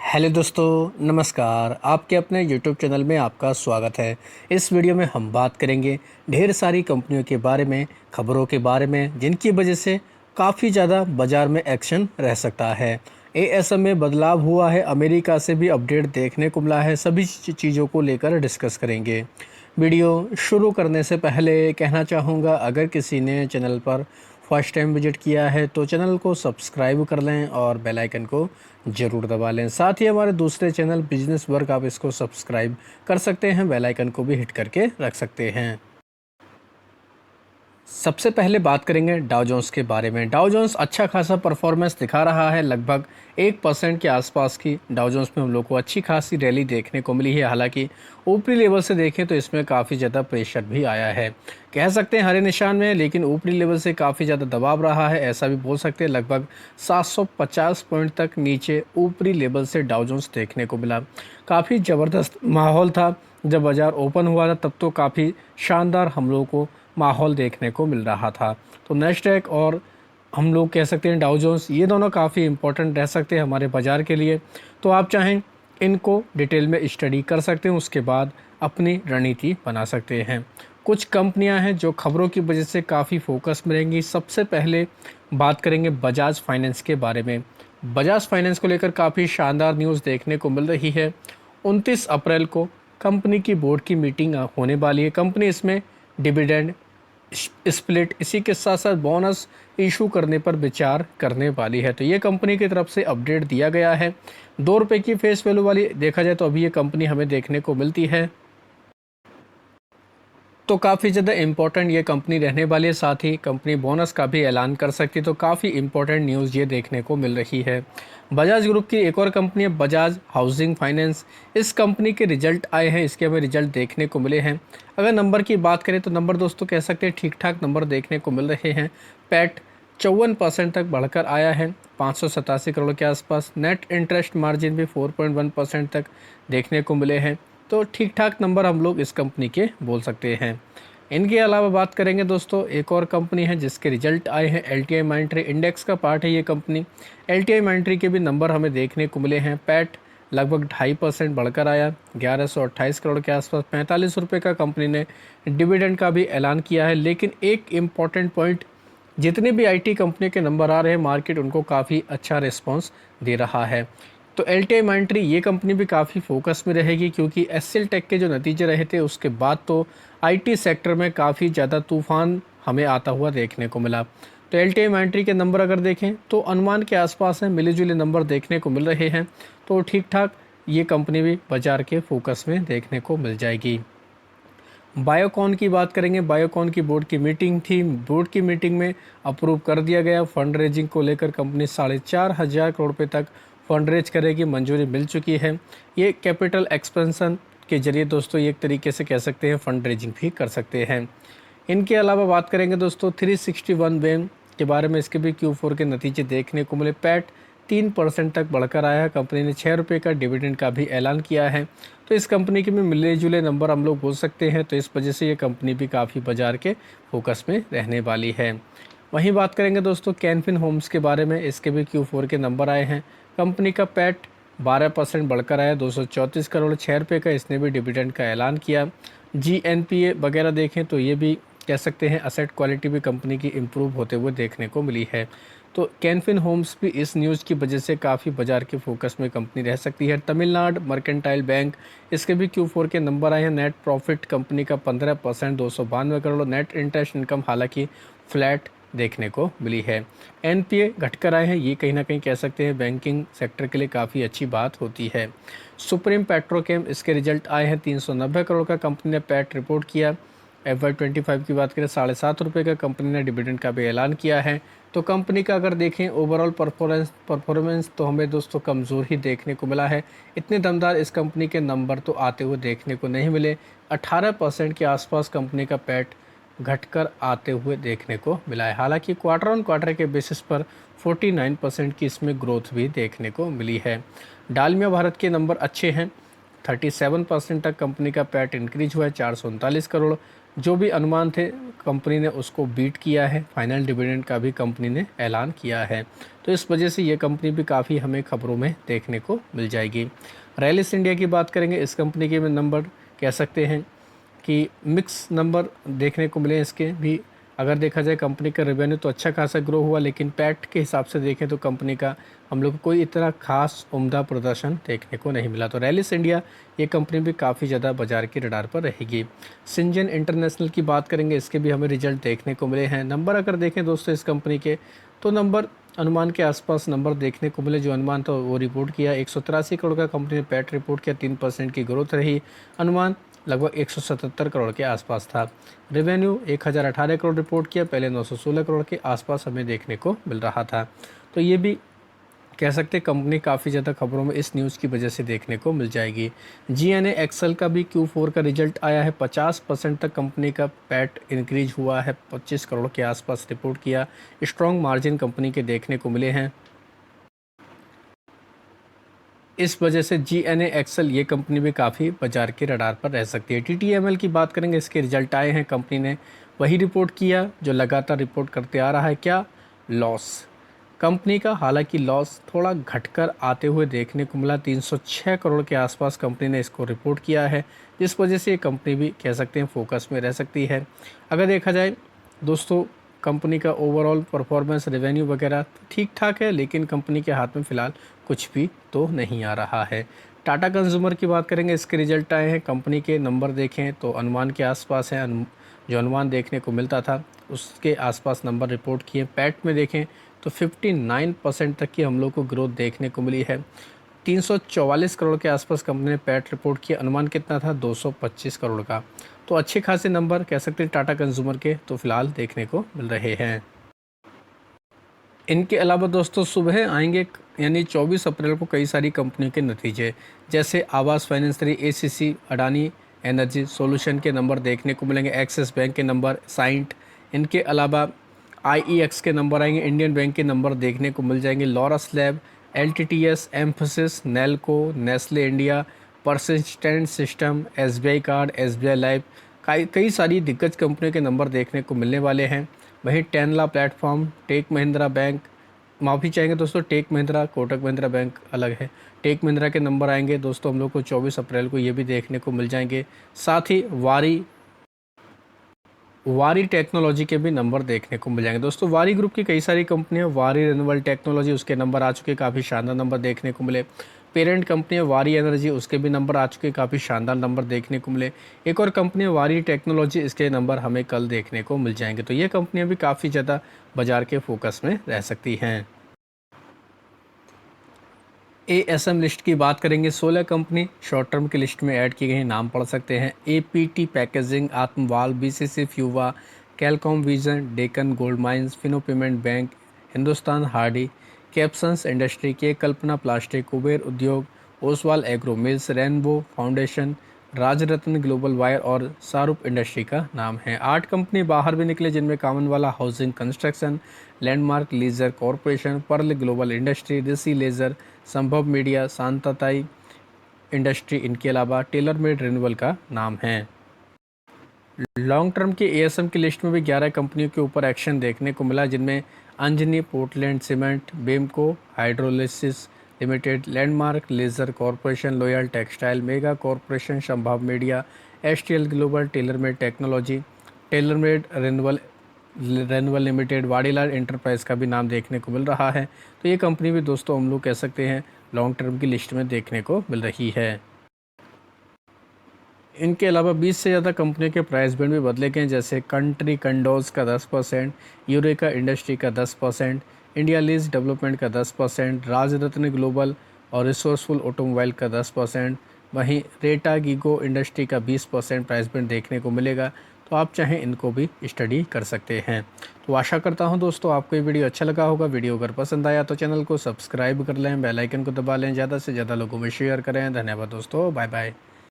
Hello दोस्तों, नमस्कार। आपके अपने यूट्यूब चैनल में आपका स्वागत है। इस वीडियो में हम बात करेंगे ढेर सारी कंपनियों के बारे में, खबरों के बारे में, जिनकी वजह से काफ़ी ज़्यादा बाज़ार में एक्शन रह सकता है। एएसएम में बदलाव हुआ है, अमेरिका से भी अपडेट देखने को मिला है। सभी चीज़ों को लेकर डिस्कस करेंगे। वीडियो शुरू करने से पहले कहना चाहूँगा, अगर किसी ने चैनल पर फर्स्ट टाइम विजिट किया है तो चैनल को सब्सक्राइब कर लें और बेल आइकन को ज़रूर दबा लें। साथ ही हमारे दूसरे चैनल बिजनेस वर्क, आप इसको सब्सक्राइब कर सकते हैं, बेल आइकन को भी हिट करके रख सकते हैं। सबसे पहले बात करेंगे डाउ जोन्स के बारे में। डाउ जोन्स अच्छा खासा परफॉर्मेंस दिखा रहा है, लगभग 1% के आसपास की डाउ जोन्स में हम लोग को अच्छी खासी रैली देखने को मिली है। हालांकि ऊपरी लेवल से देखें तो इसमें काफ़ी ज़्यादा प्रेशर भी आया है, कह सकते हैं हरे निशान में, लेकिन ऊपरी लेवल से काफ़ी ज़्यादा दबाव रहा है, ऐसा भी बोल सकते हैं। लगभग 750 पॉइंट तक नीचे ऊपरी लेवल से डाउ जोन्स देखने को मिला। काफ़ी ज़बरदस्त माहौल था जब बाज़ार ओपन हुआ था, तब तो काफ़ी शानदार हम लोगों को माहौल देखने को मिल रहा था। तो नैस्डैक और हम लोग कह सकते हैं डाउ जोन्स, ये दोनों काफ़ी इंपॉर्टेंट रह सकते हैं हमारे बाज़ार के लिए। तो आप चाहें इनको डिटेल में स्टडी कर सकते हैं, उसके बाद अपनी रणनीति बना सकते हैं। कुछ कंपनियां हैं जो खबरों की वजह से काफ़ी फोकस में रहेंगी। सबसे पहले बात करेंगे बजाज फाइनेंस के बारे में। बजाज फाइनेंस को लेकर काफ़ी शानदार न्यूज़ देखने को मिल रही है। 29 अप्रैल को कंपनी की बोर्ड की मीटिंग होने वाली है। कंपनी इसमें डिविडेंड स्प्लिट, इसी के साथ साथ बोनस इशू करने पर विचार करने वाली है। तो ये कंपनी की तरफ से अपडेट दिया गया है। 2 रुपये की फेस वैल्यू वाली देखा जाए तो अभी ये कंपनी हमें देखने को मिलती है, तो काफ़ी ज़्यादा इम्पोर्टेंट ये कंपनी रहने वाली है। साथ ही कंपनी बोनस का भी ऐलान कर सकती है, तो काफ़ी इम्पोर्टेंट न्यूज़ ये देखने को मिल रही है। बजाज ग्रुप की एक और कंपनी है बजाज हाउसिंग फाइनेंस। इस कंपनी के रिजल्ट आए हैं, इसके हमें रिजल्ट देखने को मिले हैं। अगर नंबर की बात करें तो नंबर दोस्तों कह सकते हैं ठीक ठाक नंबर देखने को मिल रहे हैं। पैट 54% तक बढ़कर आया है, 587 करोड़ के आसपास। नेट इंटरेस्ट मार्जिन भी 4.1% तक देखने को मिले हैं। तो ठीक ठाक नंबर हम लोग इस कंपनी के बोल सकते हैं। इनके अलावा बात करेंगे दोस्तों, एक और कंपनी है जिसके रिजल्ट आए हैं। एलटीआई माइंट्री इंडेक्स का पार्ट है ये कंपनी। एलटीआई माइंट्री के भी नंबर हमें देखने को मिले हैं। पैट लगभग 2.5% बढ़कर आया, 1128 करोड़ के आसपास। 45 रुपये का कंपनी ने डिविडेंड का भी ऐलान किया है। लेकिन एक इम्पॉर्टेंट पॉइंट, जितने भी आईटी कंपनी के नंबर आ रहे हैं, मार्केट उनको काफ़ी अच्छा रिस्पांस दे रहा है। तो एलटीआई माइंट्री ये कंपनी भी काफ़ी फोकस में रहेगी, क्योंकि एसएल टेक के जो नतीजे रहे थे उसके बाद तो आईटी सेक्टर में काफ़ी ज़्यादा तूफान हमें आता हुआ देखने को मिला। तो एलटीआई माइंट्री के नंबर अगर देखें तो अनुमान के आसपास हैं, मिले जुले नंबर देखने को मिल रहे हैं। तो ठीक ठाक ये कंपनी भी बाजार के फोकस में देखने को मिल जाएगी। बायोकॉन की बात करेंगे। बायोकॉन की बोर्ड की मीटिंग थी, बोर्ड की मीटिंग में अप्रूव कर दिया गया। फंड रेजिंग को लेकर कंपनी 4,500 करोड़ रुपये तक फंड रेज करेगी, मंजूरी मिल चुकी है। ये कैपिटल एक्सपेंशन के जरिए दोस्तों ये एक तरीके से कह सकते हैं फंड रेजिंग भी कर सकते हैं। इनके अलावा बात करेंगे दोस्तों 361 वेम के बारे में, इसके भी Q4 के नतीजे देखने को मिले। पैट 3% तक बढ़कर आया है। कंपनी ने 6 रुपये का डिविडेंड का भी ऐलान किया है। तो इस कंपनी के भी मिले जुले नंबर हम लोग बोल सकते हैं। तो इस वजह से ये कंपनी भी काफ़ी बाजार के फोकस में रहने वाली है। वहीं बात करेंगे दोस्तों कैनफिन होम्स के बारे में, इसके भी Q4 के नंबर आए हैं। कंपनी का पैट 12% बढ़कर आया, 234 करोड़, 6 रुपये का इसने भी डिविडेंड का ऐलान किया। GNPA वगैरह देखें तो ये भी कह सकते हैं असेट क्वालिटी भी कंपनी की इम्प्रूव होते हुए देखने को मिली है। तो कैनफिन होम्स भी इस न्यूज़ की वजह से काफ़ी बाजार के फोकस में कंपनी रह सकती है। तमिलनाडु मर्केंटाइल बैंक, इसके भी Q4 के नंबर आए हैं। नेट प्रॉफिट कंपनी का 15%, 292 करोड़। नेट इंटरेस्ट इनकम हालांकि फ्लैट देखने को मिली है। एनपीए घटकर आए हैं, ये कहीं ना कहीं कह सकते हैं बैंकिंग सेक्टर के लिए काफ़ी अच्छी बात होती है। सुप्रीम पेट्रोकेम, इसके रिजल्ट आए हैं। 390 करोड़ का कंपनी ने पैट रिपोर्ट किया। FY25 की बात करें 7.5 रुपये का कंपनी ने डिविडेंड का भी ऐलान किया है। तो कंपनी का अगर देखें ओवरऑल परफॉर्मेंस तो हमें दोस्तों कमज़ोर ही देखने को मिला है। इतने दमदार इस कंपनी के नंबर तो आते हुए देखने को नहीं मिले। 18% के आसपास कंपनी का पैट घटकर आते हुए देखने को मिला है। हालांकि क्वार्टर ऑन क्वार्टर के बेसिस पर 49% की इसमें ग्रोथ भी देखने को मिली है। डालमिया भारत के नंबर अच्छे हैं, 37% तक कंपनी का पैट इंक्रीज हुआ है, 439 करोड़। जो भी अनुमान थे कंपनी ने उसको बीट किया है। फाइनल डिविडेंड का भी कंपनी ने ऐलान किया है। तो इस वजह से ये कंपनी भी काफ़ी हमें खबरों में देखने को मिल जाएगी। रैलिस इंडिया की बात करेंगे, इस कंपनी के नंबर कह सकते हैं कि मिक्स नंबर देखने को मिले इसके भी। अगर देखा जाए कंपनी का रेवेन्यू तो अच्छा खासा ग्रो हुआ, लेकिन पैट के हिसाब से देखें तो कंपनी का हम लोग को कोई इतना खास उम्दा प्रदर्शन देखने को नहीं मिला। तो रैलिस इंडिया ये कंपनी भी काफ़ी ज़्यादा बाजार की रडार पर रहेगी। सिंजन इंटरनेशनल की बात करेंगे, इसके भी हमें रिजल्ट देखने को मिले हैं। नंबर अगर देखें दोस्तों इस कंपनी के, तो नंबर अनुमान के आसपास नंबर देखने को मिले। जो अनुमान था वो रिपोर्ट किया 183 करोड़ का कंपनी ने पैट रिपोर्ट किया, 3% की ग्रोथ रही। अनुमान लगभग 177 करोड़ के आसपास था। रेवेन्यू 1018 करोड़ रिपोर्ट किया, पहले 916 करोड़ के आसपास हमें देखने को मिल रहा था। तो ये भी कह सकते हैं कंपनी काफ़ी ज़्यादा खबरों में इस न्यूज़ की वजह से देखने को मिल जाएगी। जीएनए एक्सेल का भी Q4 का रिजल्ट आया है, 50% तक कंपनी का पैट इंक्रीज हुआ है, 25 करोड़ के आसपास रिपोर्ट किया। स्ट्रॉन्ग मार्जिन कंपनी के देखने को मिले हैं। इस वजह से जीएनए एक्सेल ये कंपनी भी काफ़ी बाजार के रडार पर रह सकती है। टीटीएमएल की बात करेंगे, इसके रिजल्ट आए हैं, कंपनी ने वही रिपोर्ट किया जो लगातार रिपोर्ट करते आ रहा है। क्या? लॉस। कंपनी का हालांकि लॉस थोड़ा घटकर आते हुए देखने को मिला, 306 करोड़ के आसपास कंपनी ने इसको रिपोर्ट किया है, जिस वजह से ये कंपनी भी कह सकते हैं फोकस में रह सकती है। अगर देखा जाए दोस्तों कंपनी का ओवरऑल परफॉर्मेंस रेवेन्यू वगैरह ठीक ठाक है, लेकिन कंपनी के हाथ में फ़िलहाल कुछ भी तो नहीं आ रहा है। टाटा कंज्यूमर की बात करेंगे, इसके रिजल्ट आए हैं, कंपनी के नंबर देखें तो अनुमान के आसपास हैं। जो अनुमान देखने को मिलता था उसके आसपास नंबर रिपोर्ट किए। पैट में देखें तो 59% तक की हम लोग को ग्रोथ देखने को मिली है। 344 करोड़ के आसपास कंपनी ने पैट रिपोर्ट किया, अनुमान कितना था? 225 करोड़ का। तो अच्छे खासे नंबर कह सकते हैं टाटा कंज्यूमर के तो फिलहाल देखने को मिल रहे हैं। इनके अलावा दोस्तों सुबह आएंगे यानी 24 अप्रैल को कई सारी कंपनियों के नतीजे, जैसे आवास फाइनेंसरी, एसीसी, अडानी एनर्जी सॉल्यूशन के नंबर देखने को मिलेंगे, एक्सिस बैंक के नंबर, साइंट। इनके अलावा आईईएक्स के नंबर आएंगे, इंडियन बैंक के नंबर देखने को मिल जाएंगे, Laurus lab, LTTS, emphasis, Nelco, Nestle India, persistent system, SBI card, SBI life, कई सारी दिग्गज कंपनियों के नंबर देखने को मिलने वाले हैं। वहीं टेनला प्लेटफॉर्म, टेक महिंद्रा बैंक, माफ़ी चाहेंगे दोस्तों टेक महिंद्रा, कोटक महिंद्रा बैंक अलग है, टेक महिंद्रा के नंबर आएंगे दोस्तों हम लोग को 24 अप्रैल को ये भी देखने को मिल जाएंगे। साथ ही वारी टेक्नोलॉजी के भी नंबर देखने को मिल जाएंगे। दोस्तों वारी ग्रुप की कई सारी कंपनियां, वारी रिन्यूएबल टेक्नोलॉजी उसके नंबर आ चुके, काफ़ी शानदार नंबर देखने को मिले। पेरेंट कंपनी है वारी एनर्जी, उसके भी नंबर आ चुके, काफ़ी शानदार नंबर देखने को मिले। एक और कंपनी है वारी टेक्नोलॉजी, इसके नंबर हमें कल देखने को मिल जाएंगे। तो ये कंपनियाँ भी काफ़ी ज़्यादा बाजार के फोकस में रह सकती हैं। एएसएम लिस्ट की बात करेंगे, 16 कंपनी शॉर्ट टर्म की लिस्ट में ऐड की गई, नाम पढ़ सकते हैं। एपीटी पैकेजिंग, आत्मवाल, BCC Fuba, Calcom vision, Deccan gold mines, Fino payment bank, Hindustan Hardy, Capsons industry के, Kalpana plastic, Kuber Udyog, Oswal agro mills, rainbow foundation, Rajratna global wire और शाहरुख इंडस्ट्री का नाम है। 8 कंपनी बाहर भी निकले, जिनमें Kamanwala housing construction, landmark leisure corporation, pearl global industry, Rishi laser, Sambhav media, Shantai industry, इनके अलावा टेलर मेड रिन्यूअल का नाम है। लॉन्ग टर्म की एएसएम की लिस्ट में भी 11 कंपनियों के ऊपर एक्शन देखने को मिला, जिनमें Anjani Portland cement, Bemco hydraulics limited, landmark leisure corporation, loyal textile, mega corporation, Sambhav media, STL global, tailor made technology, tailor made renewal limited, Vadilal enterprise का भी नाम देखने को मिल रहा है। तो ये कंपनी भी दोस्तों हम लोग कह सकते हैं लॉन्ग टर्म की लिस्ट में देखने को मिल रही है। इनके अलावा 20 से ज़्यादा कंपनियों के प्राइस बैंड भी बदले गए, जैसे कंट्री कंडोज का 10%, यूरेका इंडस्ट्री का 10%, इंडिया लीज डेवलपमेंट का 10%, राजरत्न ग्लोबल और रिसोर्सफुल ऑटोमोबाइल का 10%, वहीं रेटा गीगो इंडस्ट्री का 20% प्राइस बैंड देखने को मिलेगा। तो आप चाहें इनको भी स्टडी कर सकते हैं। तो आशा करता हूं दोस्तों आपको ये वीडियो अच्छा लगा होगा। वीडियो अगर पसंद आया तो चैनल को सब्सक्राइब कर लें, बेल आइकन को दबा लें, ज़्यादा से ज़्यादा लोगों में शेयर करें। धन्यवाद दोस्तों, बाय बाय।